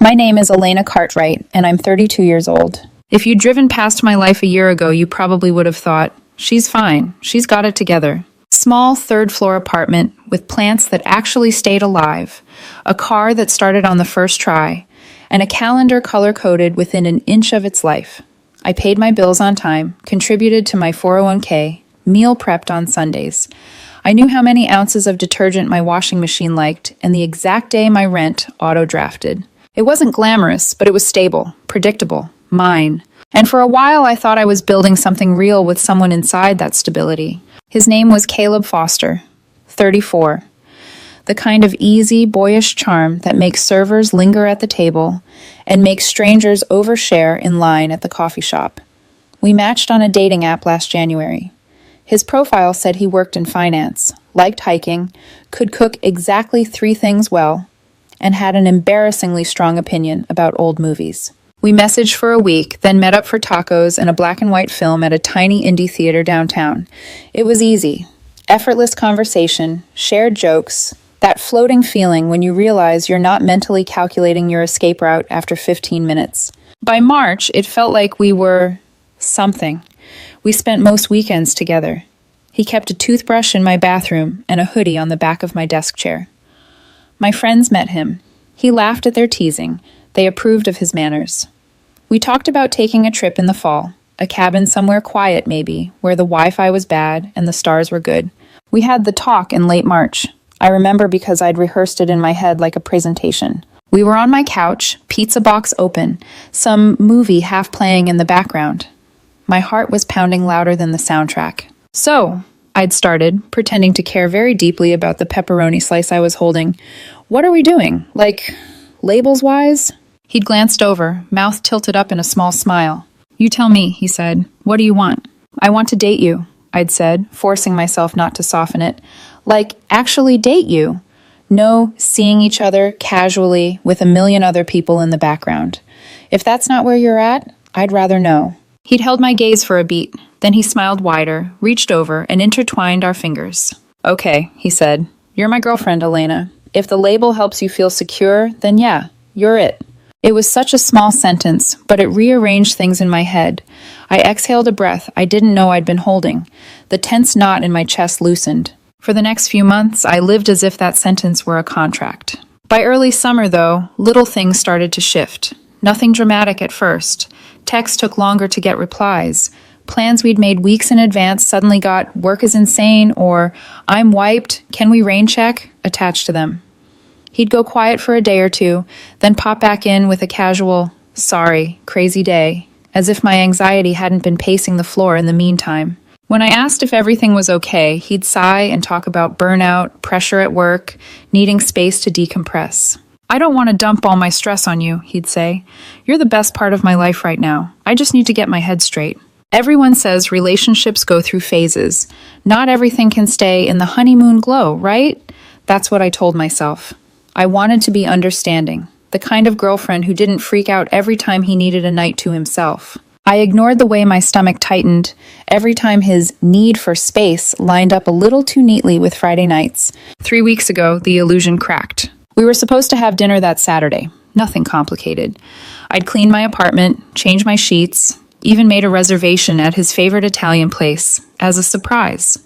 My name is Elena Cartwright, and I'm 32 years old. If you'd driven past my life a year ago, you probably would have thought, she's fine, she's got it together. Small third-floor apartment with plants that actually stayed alive, a car that started on the first try, and a calendar color-coded within an inch of its life. I paid my bills on time, contributed to my 401k, meal prepped on Sundays. I knew how many ounces of detergent my washing machine liked, and the exact day my rent auto-drafted. It wasn't glamorous, but it was stable, predictable, mine. And for a while, I thought I was building something real with someone inside that stability. His name was Caleb Foster, 34. The kind of easy, boyish charm that makes servers linger at the table and makes strangers overshare in line at the coffee shop. We matched on a dating app last January. His profile said he worked in finance, liked hiking, could cook exactly 3 things well, and had an embarrassingly strong opinion about old movies. We messaged for a week, then met up for tacos and a black and white film at a tiny indie theater downtown. It was easy. Effortless conversation, shared jokes, that floating feeling when you realize you're not mentally calculating your escape route after 15 minutes. By March, it felt like we were something. We spent most weekends together. He kept a toothbrush in my bathroom and a hoodie on the back of my desk chair. My friends met him. He laughed at their teasing. They approved of his manners. We talked about taking a trip in the fall, a cabin somewhere quiet maybe, where the Wi-Fi was bad and the stars were good. We had the talk in late March. I remember because I'd rehearsed it in my head like a presentation. We were on my couch, pizza box open, some movie half playing in the background. My heart was pounding louder than the soundtrack. So, I'd started, pretending to care very deeply about the pepperoni slice I was holding. What are we doing? Like, labels-wise? He'd glanced over, mouth tilted up in a small smile. You tell me, he said. What do you want? I want to date you, I'd said, forcing myself not to soften it. Like, actually date you. No seeing each other casually with a million other people in the background. If that's not where you're at, I'd rather know. He'd held my gaze for a beat. Then he smiled wider, reached over, and intertwined our fingers. Okay, he said. You're my girlfriend, Elena. If the label helps you feel secure, then yeah, you're it. It was such a small sentence, but it rearranged things in my head. I exhaled a breath I didn't know I'd been holding. The tense knot in my chest loosened. For the next few months, I lived as if that sentence were a contract. By early summer, though, little things started to shift. Nothing dramatic at first. Texts took longer to get replies. Plans we'd made weeks in advance suddenly got "work is insane" or "I'm wiped, can we rain check?" attached to them. He'd go quiet for a day or two, then pop back in with a casual, "Sorry, crazy day," as if my anxiety hadn't been pacing the floor in the meantime. When I asked if everything was okay, he'd sigh and talk about burnout, pressure at work, needing space to decompress. I don't want to dump all my stress on you, he'd say. You're the best part of my life right now. I just need to get my head straight. Everyone says relationships go through phases. Not everything can stay in the honeymoon glow, right? That's what I told myself. I wanted to be understanding, the kind of girlfriend who didn't freak out every time he needed a night to himself. I ignored the way my stomach tightened every time his need for space lined up a little too neatly with Friday nights. 3 weeks ago, the illusion cracked. We were supposed to have dinner that Saturday. Nothing complicated. I'd cleaned my apartment, changed my sheets, even made a reservation at his favorite Italian place as a surprise.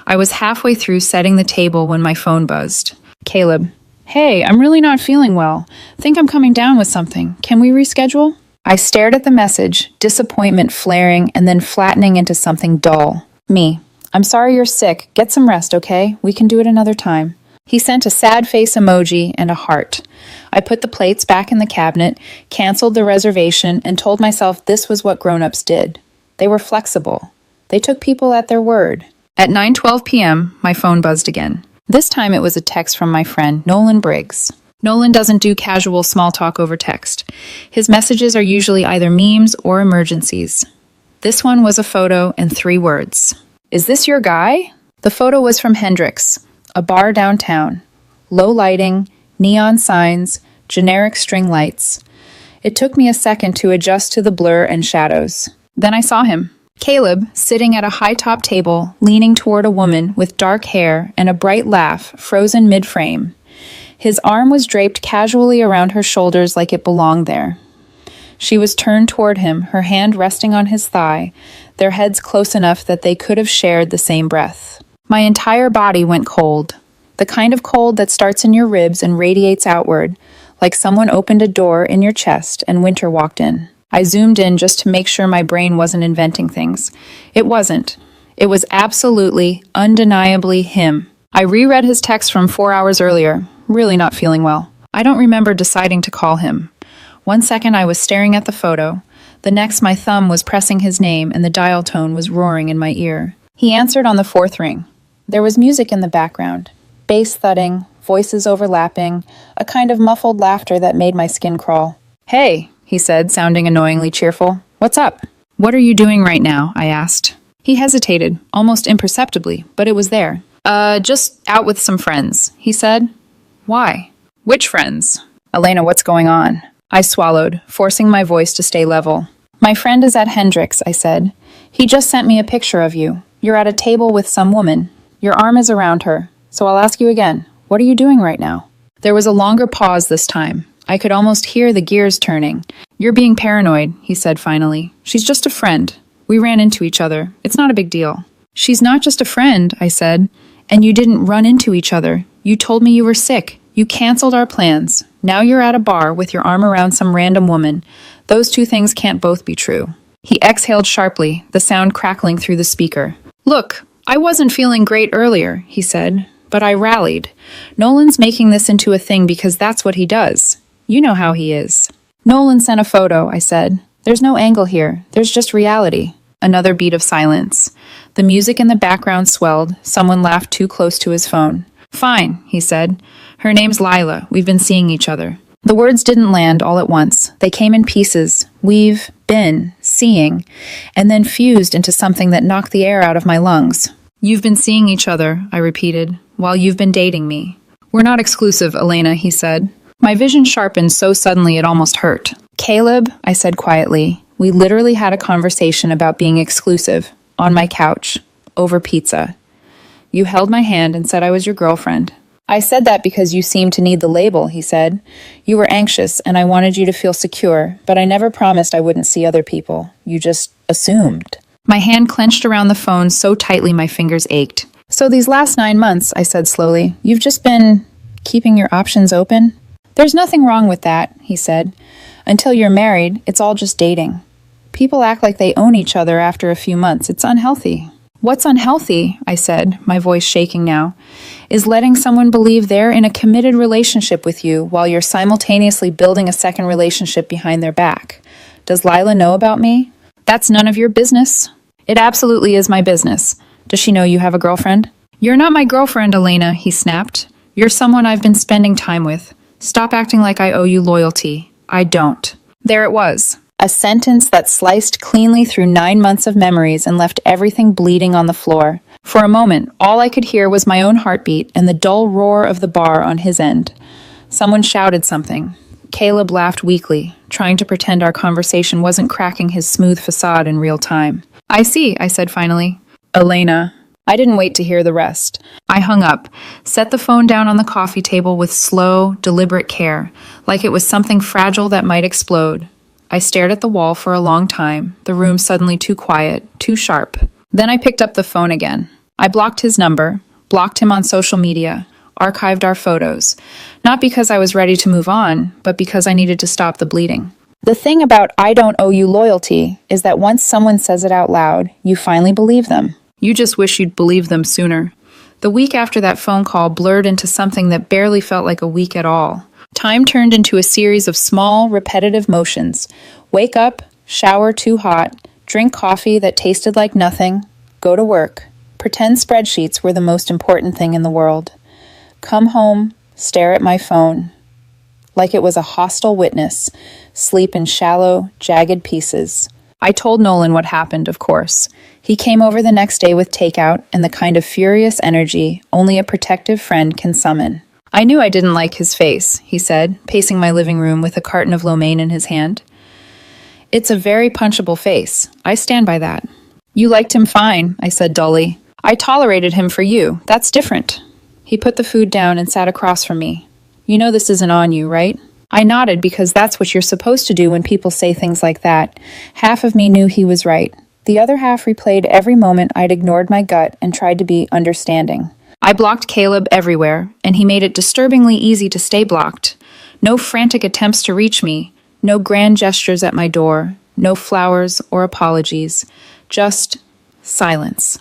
I was halfway through setting the table when my phone buzzed. Caleb, hey, I'm really not feeling well. Think I'm coming down with something. Can we reschedule? I stared at the message, disappointment flaring and then flattening into something dull. Me, I'm sorry you're sick. Get some rest, okay? We can do it another time. He sent a sad face emoji and a heart. I put the plates back in the cabinet, canceled the reservation, and told myself this was what grown-ups did. They were flexible. They took people at their word. At 9:12 p.m., my phone buzzed again. This time it was a text from my friend, Nolan Briggs. Nolan doesn't do casual small talk over text. His messages are usually either memes or emergencies. This one was a photo and 3 words. Is this your guy? The photo was from Hendrix, a bar downtown. Low lighting, neon signs, generic string lights. It took me a second to adjust to the blur and shadows. Then I saw him. Caleb, sitting at a high-top table, leaning toward a woman with dark hair and a bright laugh frozen mid-frame. His arm was draped casually around her shoulders like it belonged there. She was turned toward him, her hand resting on his thigh, their heads close enough that they could have shared the same breath. My entire body went cold, the kind of cold that starts in your ribs and radiates outward, like someone opened a door in your chest and winter walked in. I zoomed in just to make sure my brain wasn't inventing things. It wasn't. It was absolutely, undeniably him. I reread his text from 4 hours earlier, really not feeling well. I don't remember deciding to call him. 1 second I was staring at the photo. The next my thumb was pressing his name and the dial tone was roaring in my ear. He answered on the 4th ring. There was music in the background. Bass thudding, voices overlapping, a kind of muffled laughter that made my skin crawl. "Hey," he said, sounding annoyingly cheerful. "What's up?" "What are you doing right now?" I asked. He hesitated, almost imperceptibly, but it was there. Just out with some friends," he said. "Why?" "Which friends?" "Elena, what's going on?" I swallowed, forcing my voice to stay level. "My friend is at Hendrix," I said. "He just sent me a picture of you. You're at a table with some woman. Your arm is around her. So I'll ask you again, what are you doing right now?" There was a longer pause this time. I could almost hear the gears turning. "You're being paranoid," he said finally. "She's just a friend. We ran into each other. It's not a big deal." "She's not just a friend," I said. "And you didn't run into each other. You told me you were sick. You canceled our plans. Now you're at a bar with your arm around some random woman. Those two things can't both be true." He exhaled sharply, the sound crackling through the speaker. "Look, I wasn't feeling great earlier," he said, "but I rallied. Nolan's making this into a thing because that's what he does. You know how he is." "Nolan sent a photo," I said. "There's no angle here. There's just reality." Another beat of silence. The music in the background swelled. Someone laughed too close to his phone. "Fine," he said. "Her name's Lila. We've been seeing each other." The words didn't land all at once. They came in pieces. "We've been seeing," and then fused into something that knocked the air out of my lungs. "You've been seeing each other," I repeated, "while you've been dating me." "We're not exclusive, Elena," he said. My vision sharpened so suddenly it almost hurt. "Caleb," I said quietly, "we literally had a conversation about being exclusive, on my couch, over pizza. You held my hand and said I was your girlfriend." "I said that because you seemed to need the label," he said. "You were anxious and I wanted you to feel secure, but I never promised I wouldn't see other people. You just assumed." My hand clenched around the phone so tightly my fingers ached. "So these last 9 months," I said slowly, "you've just been keeping your options open?" "There's nothing wrong with that," he said. "Until you're married, it's all just dating. People act like they own each other after a few months. It's unhealthy." "What's unhealthy," I said, my voice shaking now, "is letting someone believe they're in a committed relationship with you while you're simultaneously building a second relationship behind their back. Does Lila know about me?" "That's none of your business." "It absolutely is my business. Does she know you have a girlfriend?" "You're not my girlfriend, Elena," he snapped. "You're someone I've been spending time with. Stop acting like I owe you loyalty. I don't." There it was. A sentence that sliced cleanly through 9 months of memories and left everything bleeding on the floor. For a moment, all I could hear was my own heartbeat and the dull roar of the bar on his end. Someone shouted something. Caleb laughed weakly, trying to pretend our conversation wasn't cracking his smooth facade in real time. "I see," I said finally. "Elena." I didn't wait to hear the rest. I hung up, set the phone down on the coffee table with slow, deliberate care, like it was something fragile that might explode. I stared at the wall for a long time, the room suddenly too quiet, too sharp. Then I picked up the phone again. I blocked his number, blocked him on social media, archived our photos. Not because I was ready to move on, but because I needed to stop the bleeding. The thing about "I don't owe you loyalty" is that once someone says it out loud, you finally believe them. You just wish you'd believed them sooner. The week after that phone call blurred into something that barely felt like a week at all. Time turned into a series of small, repetitive motions. Wake up, shower too hot, drink coffee that tasted like nothing, go to work, pretend spreadsheets were the most important thing in the world. Come home, stare at my phone. Like it was a hostile witness, sleep in shallow, jagged pieces. I told Nolan what happened, of course. He came over the next day with takeout and the kind of furious energy only a protective friend can summon. I knew I didn't like his face, he said, pacing my living room with a carton of lo mein in his hand. It's a very punchable face. I stand by that. You liked him fine, I said dully. I tolerated him for you. That's different. He put the food down and sat across from me. You know this isn't on you, right? I nodded because that's what you're supposed to do when people say things like that. Half of me knew he was right. The other half replayed every moment I'd ignored my gut and tried to be understanding. I blocked Caleb everywhere, and he made it disturbingly easy to stay blocked. No frantic attempts to reach me, no grand gestures at my door, no flowers or apologies, just silence.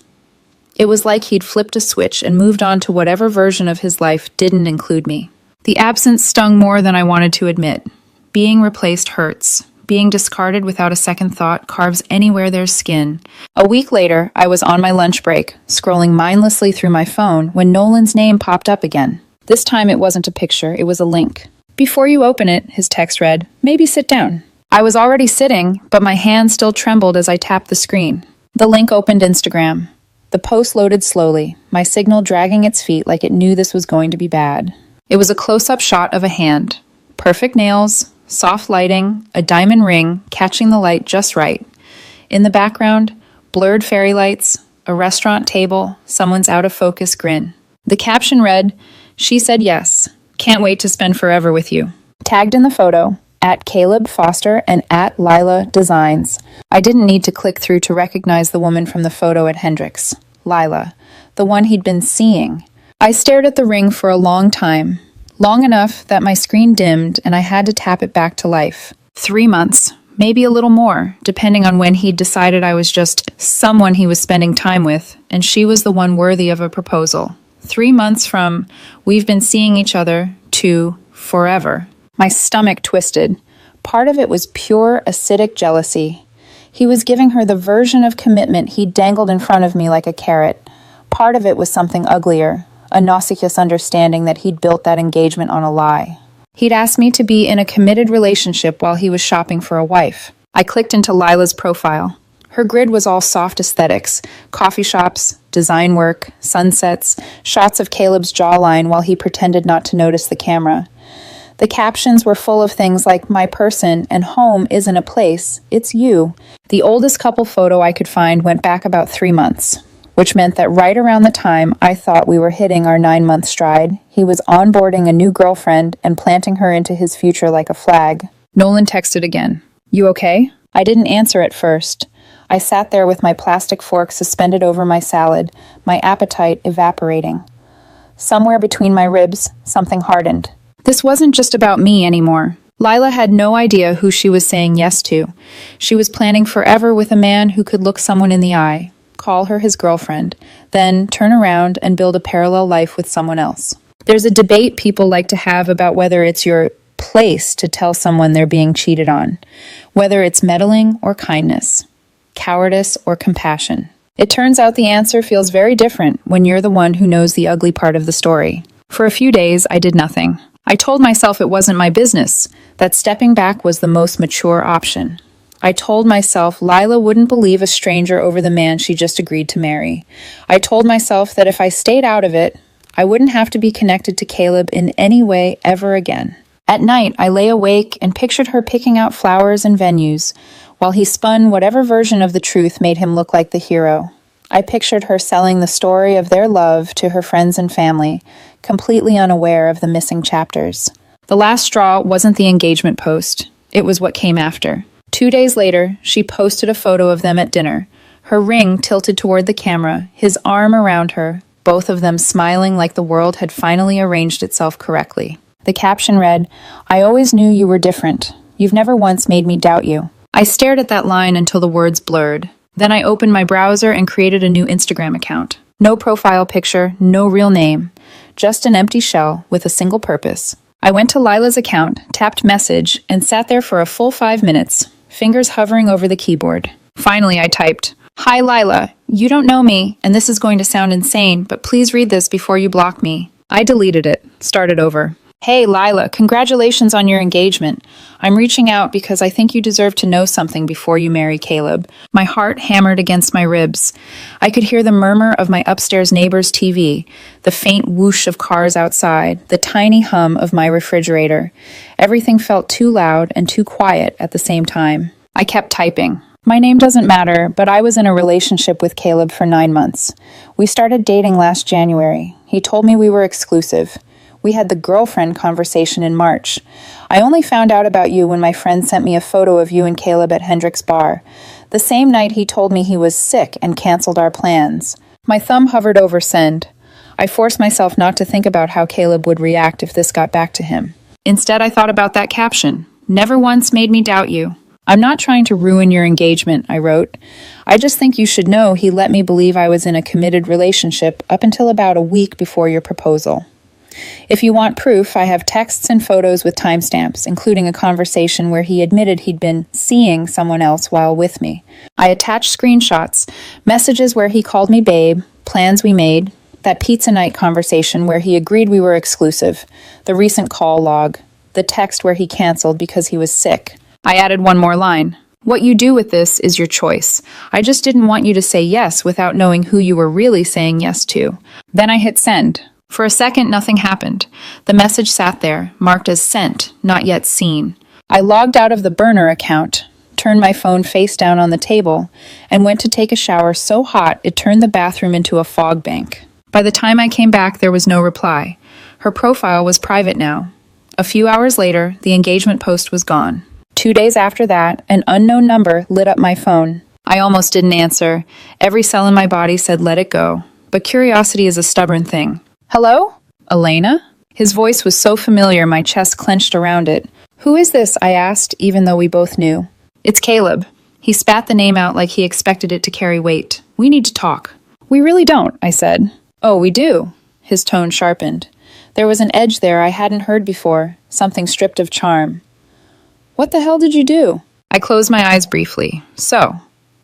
It was like he'd flipped a switch and moved on to whatever version of his life didn't include me. The absence stung more than I wanted to admit. Being replaced hurts. Being discarded without a second thought carves anywhere there's skin. A week later, I was on my lunch break, scrolling mindlessly through my phone when Nolan's name popped up again. This time it wasn't a picture, it was a link. Before you open it, his text read, maybe sit down. I was already sitting, but my hand still trembled as I tapped the screen. The link opened Instagram. The post loaded slowly, my signal dragging its feet like it knew this was going to be bad. It was a close-up shot of a hand. Perfect nails, soft lighting, a diamond ring catching the light just right. In the background, blurred fairy lights, a restaurant table, someone's out-of-focus grin. The caption read, "She said yes. Can't wait to spend forever with you." Tagged in the photo, at Caleb Foster and at Lila Designs. I didn't need to click through to recognize the woman from the photo at Hendrix. Lila, the one he'd been seeing. I stared at the ring for a long time. Long enough that my screen dimmed and I had to tap it back to life. 3 months, maybe a little more, depending on when he'd decided I was just someone he was spending time with, and she was the one worthy of a proposal. 3 months from, we've been seeing each other, to forever. My stomach twisted. Part of it was pure acidic jealousy. He was giving her the version of commitment he'd dangled in front of me like a carrot. Part of it was something uglier. A nauseous understanding that he'd built that engagement on a lie. He'd asked me to be in a committed relationship while he was shopping for a wife. I clicked into Lila's profile. Her grid was all soft aesthetics, coffee shops, design work, sunsets, shots of Caleb's jawline while he pretended not to notice the camera. The captions were full of things like, my person and home isn't a place, it's you. The oldest couple photo I could find went back about 3 months. Which meant that right around the time I thought we were hitting our 9-month stride, he was onboarding a new girlfriend and planting her into his future like a flag. Nolan texted again. You okay? I didn't answer at first. I sat there with my plastic fork suspended over my salad, my appetite evaporating. Somewhere between my ribs, something hardened. This wasn't just about me anymore. Lila had no idea who she was saying yes to. She was planning forever with a man who could look someone in the eye, call her his girlfriend, then turn around and build a parallel life with someone else. There's a debate people like to have about whether it's your place to tell someone they're being cheated on, whether it's meddling or kindness, cowardice or compassion. It turns out the answer feels very different when you're the one who knows the ugly part of the story. For a few days, I did nothing. I told myself it wasn't my business, that stepping back was the most mature option. I told myself Lila wouldn't believe a stranger over the man she just agreed to marry. I told myself that if I stayed out of it, I wouldn't have to be connected to Caleb in any way ever again. At night, I lay awake and pictured her picking out flowers and venues, while he spun whatever version of the truth made him look like the hero. I pictured her selling the story of their love to her friends and family, completely unaware of the missing chapters. The last straw wasn't the engagement post. It was what came after. 2 days later, she posted a photo of them at dinner, her ring tilted toward the camera, his arm around her, both of them smiling like the world had finally arranged itself correctly. The caption read, I always knew you were different. You've never once made me doubt you. I stared at that line until the words blurred. Then I opened my browser and created a new Instagram account. No profile picture, no real name, just an empty shell with a single purpose. I went to Lila's account, tapped message, and sat there for a full 5 minutes, fingers hovering over the keyboard. Finally, I typed, Hi Lila, you don't know me, and this is going to sound insane, but please read this before you block me. I deleted it, started over. Hey Lila, congratulations on your engagement. I'm reaching out because I think you deserve to know something before you marry Caleb. My heart hammered against my ribs. I could hear the murmur of my upstairs neighbor's TV, the faint whoosh of cars outside, the tiny hum of my refrigerator. Everything felt too loud and too quiet at the same time. I kept typing. My name doesn't matter, but I was in a relationship with Caleb for 9 months. We started dating last January. He told me we were exclusive. We had the girlfriend conversation in March. I only found out about you when my friend sent me a photo of you and Caleb at Hendrick's bar. The same night he told me he was sick and canceled our plans. My thumb hovered over send. I forced myself not to think about how Caleb would react if this got back to him. Instead, I thought about that caption. Never once made me doubt you. I'm not trying to ruin your engagement, I wrote. I just think you should know he let me believe I was in a committed relationship up until about a week before your proposal. If you want proof, I have texts and photos with timestamps, including a conversation where he admitted he'd been seeing someone else while with me. I attached screenshots, messages where he called me babe, plans we made, that pizza night conversation where he agreed we were exclusive, the recent call log, the text where he canceled because he was sick. I added one more line. What you do with this is your choice. I just didn't want you to say yes without knowing who you were really saying yes to. Then I hit send. For a second, nothing happened. The message sat there, marked as sent, not yet seen. I logged out of the burner account, turned my phone face down on the table, and went to take a shower so hot it turned the bathroom into a fog bank. By the time I came back, there was no reply. Her profile was private now. A few hours later, the engagement post was gone. 2 days after that, an unknown number lit up my phone. I almost didn't answer. Every cell in my body said let it go. But curiosity is a stubborn thing. Hello? Elena? His voice was so familiar my chest clenched around it. Who is this? I asked, even though we both knew. It's Caleb. He spat the name out like he expected it to carry weight. We need to talk. We really don't, I said. Oh, we do. His tone sharpened. There was an edge there I hadn't heard before, something stripped of charm. What the hell did you do? I closed my eyes briefly. So,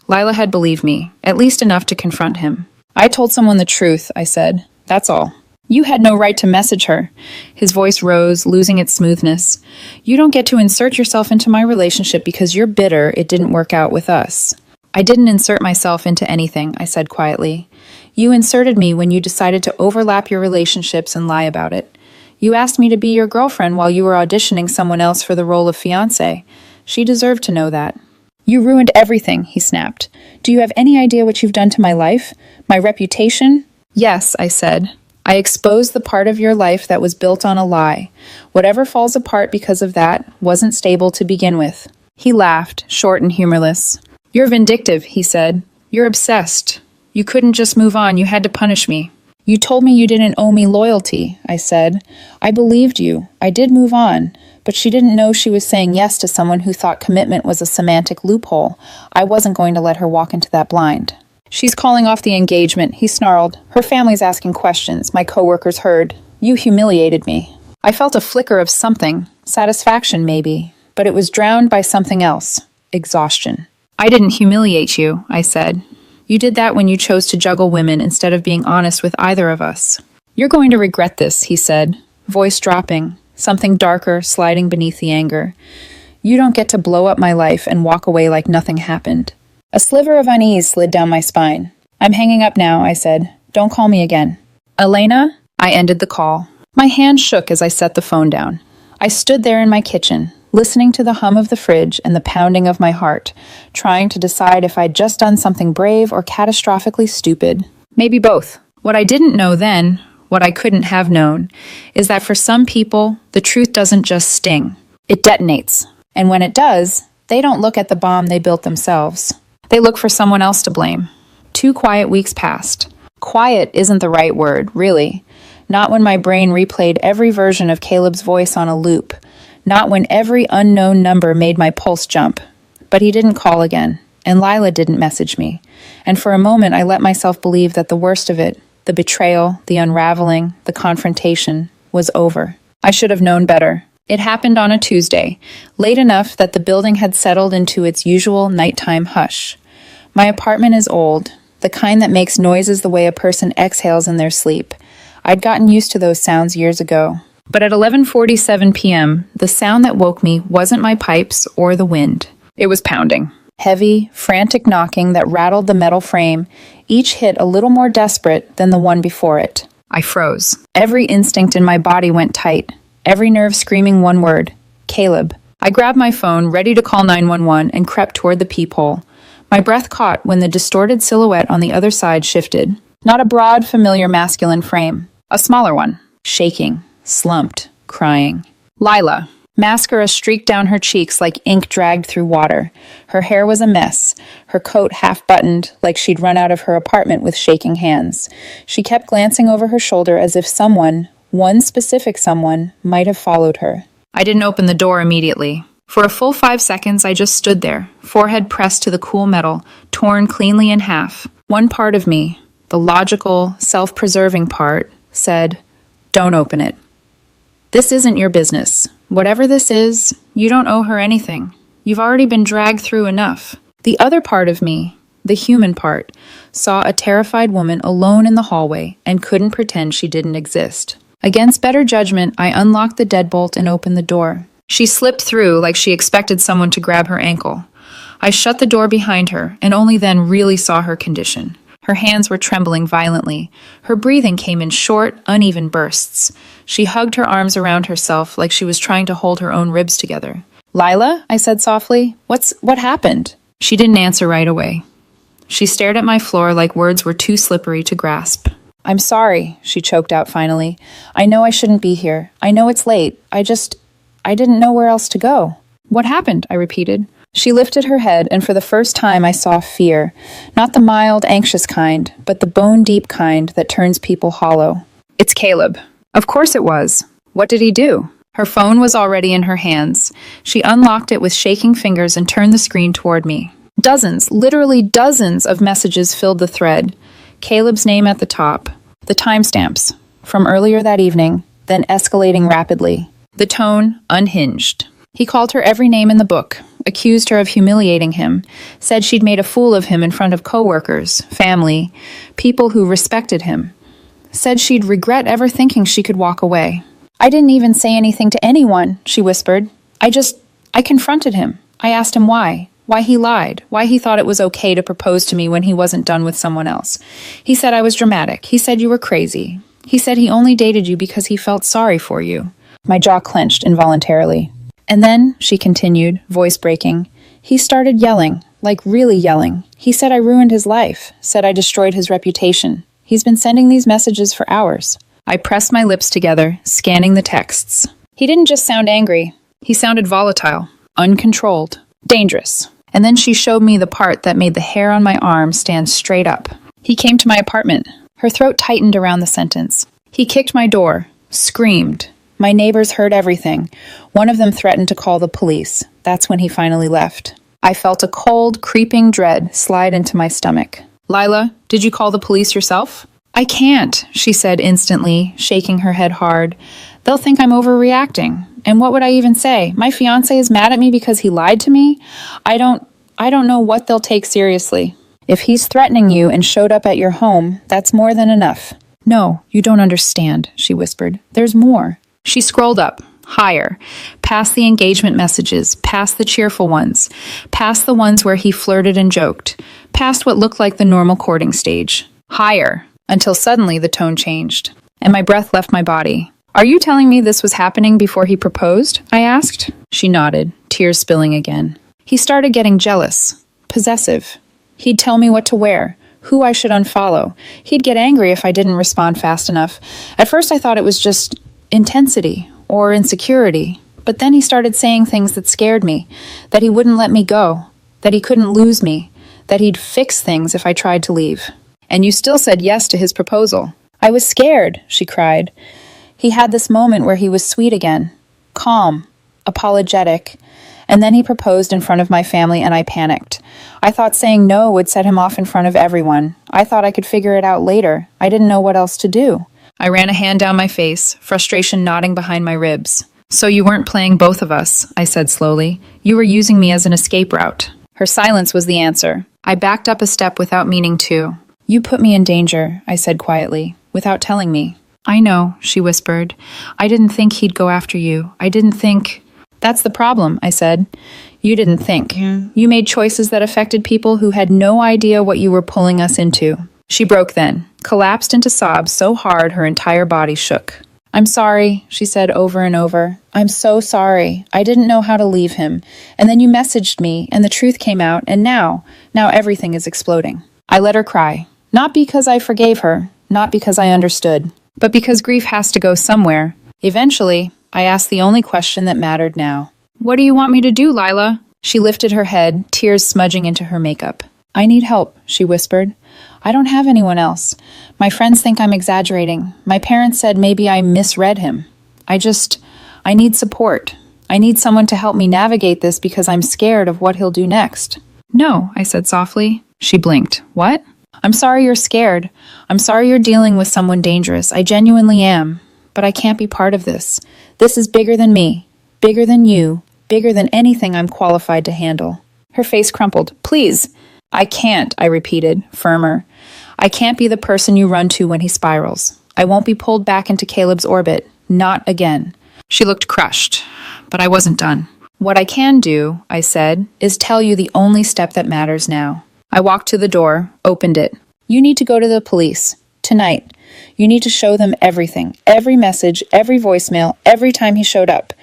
Lila had believed me, at least enough to confront him. I told someone the truth, I said. That's all. You had no right to message her. His voice rose, losing its smoothness. You don't get to insert yourself into my relationship because you're bitter it didn't work out with us. I didn't insert myself into anything, I said quietly. You inserted me when you decided to overlap your relationships and lie about it. You asked me to be your girlfriend while you were auditioning someone else for the role of fiancé. She deserved to know that. You ruined everything, he snapped. Do you have any idea what you've done to my life? My reputation? Yes, I said. I exposed the part of your life that was built on a lie. Whatever falls apart because of that wasn't stable to begin with. He laughed, short and humorless. You're vindictive, he said. You're obsessed. You couldn't just move on, you had to punish me. You told me you didn't owe me loyalty, I said. I believed you. I did move on. But she didn't know she was saying yes to someone who thought commitment was a semantic loophole. I wasn't going to let her walk into that blind. She's calling off the engagement, he snarled. Her family's asking questions, my coworkers heard. You humiliated me. I felt a flicker of something, satisfaction maybe, but it was drowned by something else, exhaustion. I didn't humiliate you, I said. You did that when you chose to juggle women instead of being honest with either of us. You're going to regret this, he said, voice dropping, something darker sliding beneath the anger. You don't get to blow up my life and walk away like nothing happened. A sliver of unease slid down my spine. I'm hanging up now, I said. Don't call me again. Elena? I ended the call. My hand shook as I set the phone down. I stood there in my kitchen, listening to the hum of the fridge and the pounding of my heart, trying to decide if I'd just done something brave or catastrophically stupid. Maybe both. What I didn't know then, what I couldn't have known, is that for some people, the truth doesn't just sting. It detonates. And when it does, they don't look at the bomb they built themselves. They look for someone else to blame. 2 quiet weeks passed. Quiet isn't the right word, really. Not when my brain replayed every version of Caleb's voice on a loop. Not when every unknown number made my pulse jump. But he didn't call again, and Lila didn't message me. And for a moment I let myself believe that the worst of it, the betrayal, the unraveling, the confrontation, was over. I should have known better. It happened on a Tuesday, late enough that the building had settled into its usual nighttime hush. My apartment is old, the kind that makes noises the way a person exhales in their sleep. I'd gotten used to those sounds years ago. But at 11:47 p.m., the sound that woke me wasn't my pipes or the wind. It was pounding. Heavy, frantic knocking that rattled the metal frame, each hit a little more desperate than the one before it. I froze. Every instinct in my body went tight, every nerve screaming one word, Caleb. I grabbed my phone, ready to call 911, and crept toward the peephole. My breath caught when the distorted silhouette on the other side shifted. Not a broad, familiar masculine frame. A smaller one. Shaking. slumped, crying. Lila. Mascara streaked down her cheeks like ink dragged through water. Her hair was a mess, her coat half-buttoned like she'd run out of her apartment with shaking hands. She kept glancing over her shoulder as if someone, one specific someone, might have followed her. I didn't open the door immediately. For a full 5 seconds, I just stood there, forehead pressed to the cool metal, torn cleanly in half. One part of me, the logical, self-preserving part, said, "Don't open it. This isn't your business. Whatever this is, you don't owe her anything. You've already been dragged through enough." The other part of me, the human part, saw a terrified woman alone in the hallway and couldn't pretend she didn't exist. Against better judgment, I unlocked the deadbolt and opened the door. She slipped through like she expected someone to grab her ankle. I shut the door behind her and only then really saw her condition. Her hands were trembling violently. Her breathing came in short, uneven bursts. She hugged her arms around herself like she was trying to hold her own ribs together. "Lila?" I said softly. What happened?" She didn't answer right away. She stared at my floor like words were too slippery to grasp. "I'm sorry," she choked out finally. "I know I shouldn't be here. I know it's late. I didn't know where else to go." "What happened?" I repeated. She lifted her head, and for the first time I saw fear. Not the mild, anxious kind, but the bone-deep kind that turns people hollow. "It's Caleb." Of course it was. What did he do? Her phone was already in her hands. She unlocked it with shaking fingers and turned the screen toward me. Dozens, literally dozens of messages filled the thread. Caleb's name at the top. The timestamps. From earlier that evening, then escalating rapidly. The tone, unhinged. He called her every name in the book, accused her of humiliating him, said she'd made a fool of him in front of coworkers, family, people who respected him. Said she'd regret ever thinking she could walk away. "I didn't even say anything to anyone," she whispered. I confronted him. I asked him why he lied, why he thought it was okay to propose to me when he wasn't done with someone else. He said I was dramatic. He said you were crazy. He said he only dated you because he felt sorry for you. My jaw clenched involuntarily. "And then," she continued, voice breaking, "he started yelling, like really yelling. He said I ruined his life, said I destroyed his reputation. He's been sending these messages for hours." I pressed my lips together, scanning the texts. He didn't just sound angry. He sounded volatile, uncontrolled, dangerous. And then she showed me the part that made the hair on my arm stand straight up. "He came to my apartment." Her throat tightened around the sentence. "He kicked my door, screamed. My neighbors heard everything. One of them threatened to call the police. That's when he finally left." I felt a cold, creeping dread slide into my stomach. "Lila, did you call the police yourself?" "I can't," she said instantly, shaking her head hard. "They'll think I'm overreacting. And what would I even say? My fiancé is mad at me because he lied to me? I don't know what they'll take seriously. If he's threatening you and showed up at your home, that's more than enough." "No, you don't understand," she whispered. "There's more." She scrolled up, higher, past the engagement messages, past the cheerful ones, past the ones where he flirted and joked, past what looked like the normal courting stage. Higher, until suddenly the tone changed, and my breath left my body. "Are you telling me this was happening before he proposed?" I asked. She nodded, tears spilling again. "He started getting jealous, possessive. He'd tell me what to wear, who I should unfollow. He'd get angry if I didn't respond fast enough. At first I thought it was just intensity or insecurity, but then he started saying things that scared me, that he wouldn't let me go, that he couldn't lose me, that he'd fix things if I tried to leave. And you still said yes to his proposal." "I was scared," she cried. "He had this moment where he was sweet again, calm, apologetic, and then he proposed in front of my family and I panicked. I thought saying no would set him off in front of everyone. I thought I could figure it out later. I didn't know what else to do." I ran a hand down my face, frustration knotting behind my ribs. "So you weren't playing both of us," I said slowly. "You were using me as an escape route." Her silence was the answer. I backed up a step without meaning to. "You put me in danger," I said quietly, without telling me. "I know," she whispered. "I didn't think he'd go after you. I didn't think—" "That's the problem," I said. "You didn't think. You made choices that affected people who had no idea what you were pulling us into." She broke then, collapsed into sobs so hard her entire body shook. "I'm sorry," she said over and over. "I'm so sorry. I didn't know how to leave him. And then you messaged me, and the truth came out, and now everything is exploding." I let her cry. Not because I forgave her, not because I understood, but because grief has to go somewhere. Eventually, I asked the only question that mattered now. "What do you want me to do, Lila?" She lifted her head, tears smudging into her makeup. "I need help," she whispered. "I don't have anyone else. My friends think I'm exaggerating. My parents said maybe I misread him. I need support. I need someone to help me navigate this because I'm scared of what he'll do next." "No," I said softly. She blinked. "What?" "I'm sorry you're scared. I'm sorry you're dealing with someone dangerous. I genuinely am. But I can't be part of this. This is bigger than me, bigger than you, bigger than anything I'm qualified to handle." Her face crumpled. "Please." "I can't," I repeated, firmer. "I can't be the person you run to when he spirals. I won't be pulled back into Caleb's orbit. Not again." She looked crushed, but I wasn't done. "What I can do," I said, "is tell you the only step that matters now." I walked to the door, opened it. "You need to go to the police. Tonight. You need to show them everything. Every message, every voicemail, every time he showed up.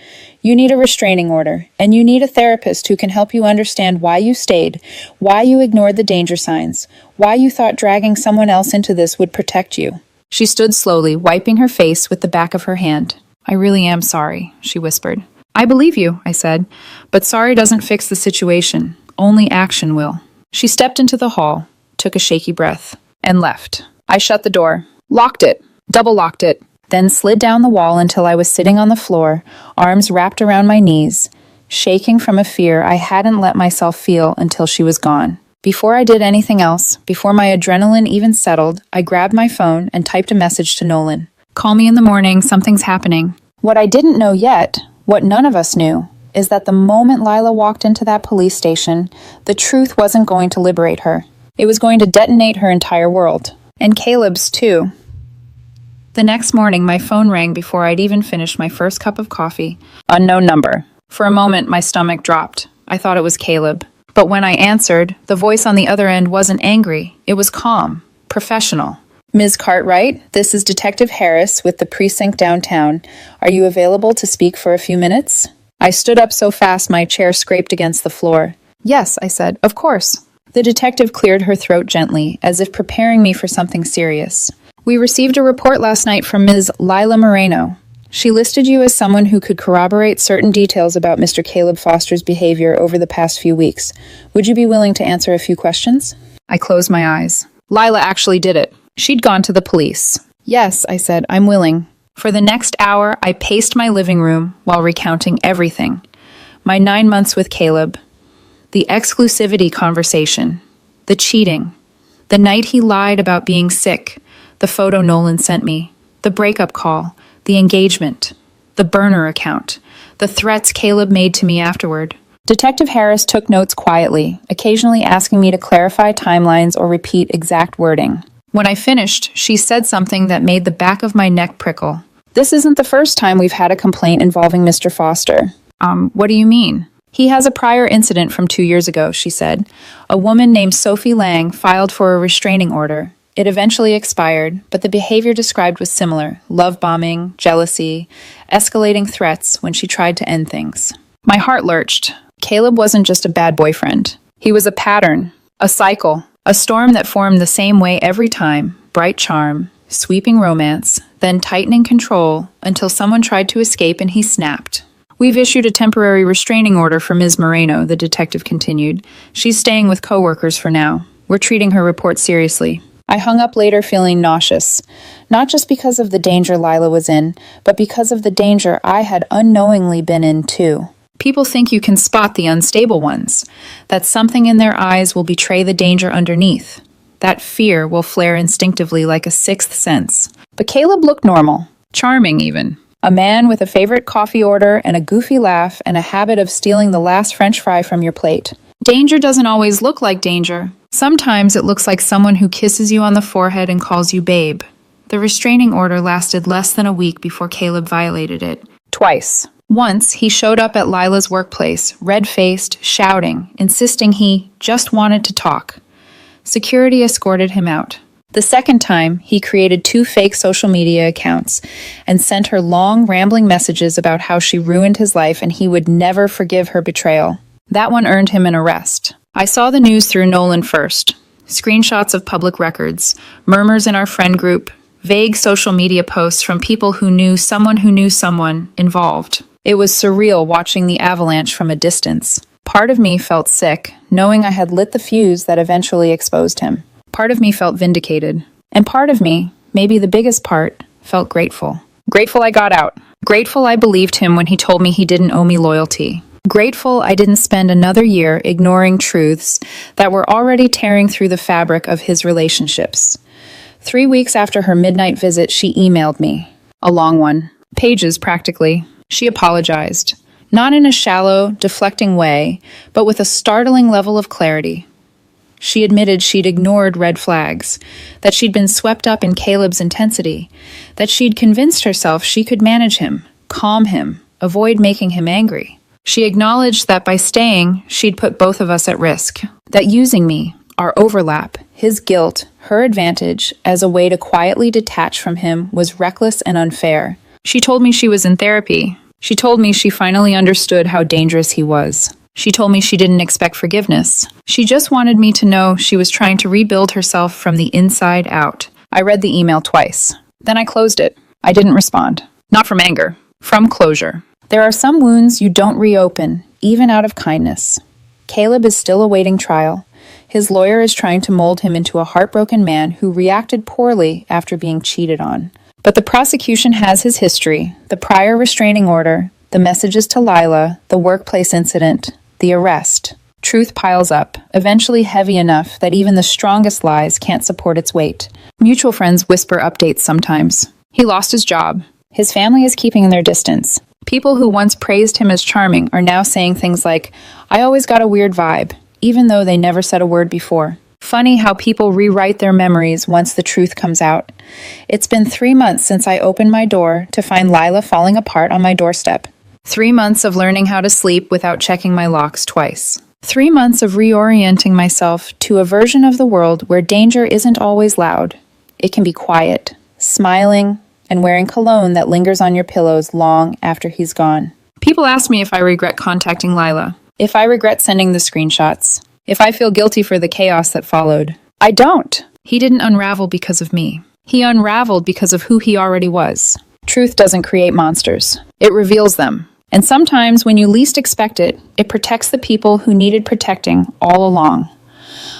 You need a restraining order, and you need a therapist who can help you understand why you stayed, why you ignored the danger signs, why you thought dragging someone else into this would protect you." She stood slowly, wiping her face with the back of her hand. "I really am sorry," she whispered. "I believe you," I said, "but sorry doesn't fix the situation. Only action will." She stepped into the hall, took a shaky breath, and left. I shut the door, locked it, double-locked it, then slid down the wall until I was sitting on the floor, arms wrapped around my knees, shaking from a fear I hadn't let myself feel until she was gone. Before I did anything else, before my adrenaline even settled, I grabbed my phone and typed a message to Nolan. "Call me in the morning, something's happening." What I didn't know yet, what none of us knew, is that the moment Lila walked into that police station, the truth wasn't going to liberate her. It was going to detonate her entire world. And Caleb's, too. The next morning, my phone rang before I'd even finished my first cup of coffee. Unknown number. For a moment, my stomach dropped. I thought it was Caleb. But when I answered, the voice on the other end wasn't angry. It was calm, professional. "Ms. Cartwright, this is Detective Harris with the precinct downtown. Are you available to speak for a few minutes?" I stood up so fast my chair scraped against the floor. "Yes," I said, "of course." The detective cleared her throat gently, as if preparing me for something serious. "We received a report last night from Ms. Lila Moreno. She listed you as someone who could corroborate certain details about Mr. Caleb Foster's behavior over the past few weeks. Would you be willing to answer a few questions?" I closed my eyes. Lila actually did it. She'd gone to the police. "Yes," I said, "I'm willing." For the next hour, I paced my living room while recounting everything. My 9 months with Caleb, the exclusivity conversation, the cheating, the night he lied about being sick, the photo Nolan sent me, the breakup call, the engagement, the burner account, the threats Caleb made to me afterward. Detective Harris took notes quietly, occasionally asking me to clarify timelines or repeat exact wording. When I finished, she said something that made the back of my neck prickle. "This isn't the first time we've had a complaint involving Mr. Foster." What do you mean?" "He has a prior incident from 2 years ago," she said. "A woman named Sophie Lang filed for a restraining order. It eventually expired, but the behavior described was similar: love bombing, jealousy, escalating threats when she tried to end things." My heart lurched. Caleb wasn't just a bad boyfriend. He was a pattern, a cycle, a storm that formed the same way every time: bright charm, sweeping romance, then tightening control until someone tried to escape and he snapped. "We've issued a temporary restraining order for Ms. Moreno," the detective continued. "She's staying with coworkers for now. We're treating her report seriously." I hung up later feeling nauseous, not just because of the danger Lila was in, but because of the danger I had unknowingly been in too. People think you can spot the unstable ones, that something in their eyes will betray the danger underneath. That fear will flare instinctively like a sixth sense. But Caleb looked normal, charming even. A man with a favorite coffee order and a goofy laugh and a habit of stealing the last French fry from your plate. Danger doesn't always look like danger. Sometimes it looks like someone who kisses you on the forehead and calls you babe. The restraining order lasted less than a week before Caleb violated it. Twice. Once, he showed up at Lila's workplace, red-faced, shouting, insisting he just wanted to talk. Security escorted him out. The second time, he created 2 fake social media accounts and sent her long, rambling messages about how she ruined his life and he would never forgive her betrayal. That one earned him an arrest. I saw the news through Nolan first. Screenshots of public records, murmurs in our friend group, vague social media posts from people who knew someone involved. It was surreal watching the avalanche from a distance. Part of me felt sick, knowing I had lit the fuse that eventually exposed him. Part of me felt vindicated. And part of me, maybe the biggest part, felt grateful. Grateful I got out. Grateful I believed him when he told me he didn't owe me loyalty. Grateful I didn't spend another year ignoring truths that were already tearing through the fabric of his relationships. 3 weeks after her midnight visit, she emailed me. A long one. Pages, practically. She apologized. Not in a shallow, deflecting way, but with a startling level of clarity. She admitted she'd ignored red flags, that she'd been swept up in Caleb's intensity, that she'd convinced herself she could manage him, calm him, avoid making him angry. She acknowledged that by staying, she'd put both of us at risk, that using me, our overlap, his guilt, her advantage, as a way to quietly detach from him was reckless and unfair. She told me she was in therapy. She told me she finally understood how dangerous he was. She told me she didn't expect forgiveness. She just wanted me to know she was trying to rebuild herself from the inside out. I read the email twice. Then I closed it. I didn't respond. Not from anger, from closure. There are some wounds you don't reopen, even out of kindness. Caleb is still awaiting trial. His lawyer is trying to mold him into a heartbroken man who reacted poorly after being cheated on. But the prosecution has his history, the prior restraining order, the messages to Lila, the workplace incident, the arrest. Truth piles up, eventually heavy enough that even the strongest lies can't support its weight. Mutual friends whisper updates sometimes. He lost his job. His family is keeping their distance. People who once praised him as charming are now saying things like, "I always got a weird vibe," even though they never said a word before. Funny how people rewrite their memories once the truth comes out. It's been 3 months since I opened my door to find Lila falling apart on my doorstep. 3 months of learning how to sleep without checking my locks twice. 3 months of reorienting myself to a version of the world where danger isn't always loud. It can be quiet, smiling, and wearing cologne that lingers on your pillows long after he's gone. People ask me if I regret contacting Lila, if I regret sending the screenshots, if I feel guilty for the chaos that followed. I don't. He didn't unravel because of me. He unraveled because of who he already was. Truth doesn't create monsters. It reveals them. And sometimes, when you least expect it, it protects the people who needed protecting all along.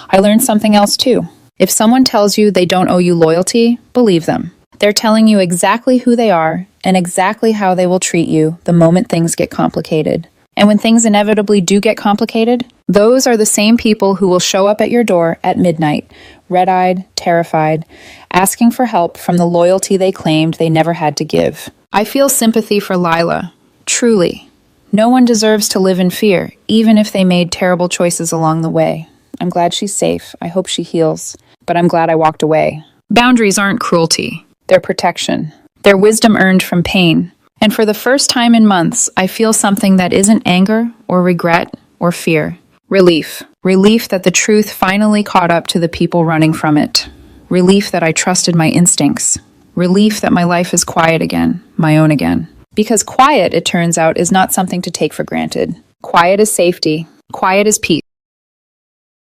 I learned something else too. If someone tells you they don't owe you loyalty, believe them. They're telling you exactly who they are and exactly how they will treat you the moment things get complicated. And when things inevitably do get complicated, those are the same people who will show up at your door at midnight, red-eyed, terrified, asking for help from the loyalty they claimed they never had to give. I feel sympathy for Lila. Truly. No one deserves to live in fear, even if they made terrible choices along the way. I'm glad she's safe. I hope she heals. But I'm glad I walked away. Boundaries aren't cruelty. They're protection. They're wisdom earned from pain. And for the first time in months, I feel something that isn't anger or regret or fear. Relief. Relief that the truth finally caught up to the people running from it. Relief that I trusted my instincts. Relief that my life is quiet again, my own again. Because quiet, it turns out, is not something to take for granted. Quiet is safety. Quiet is peace.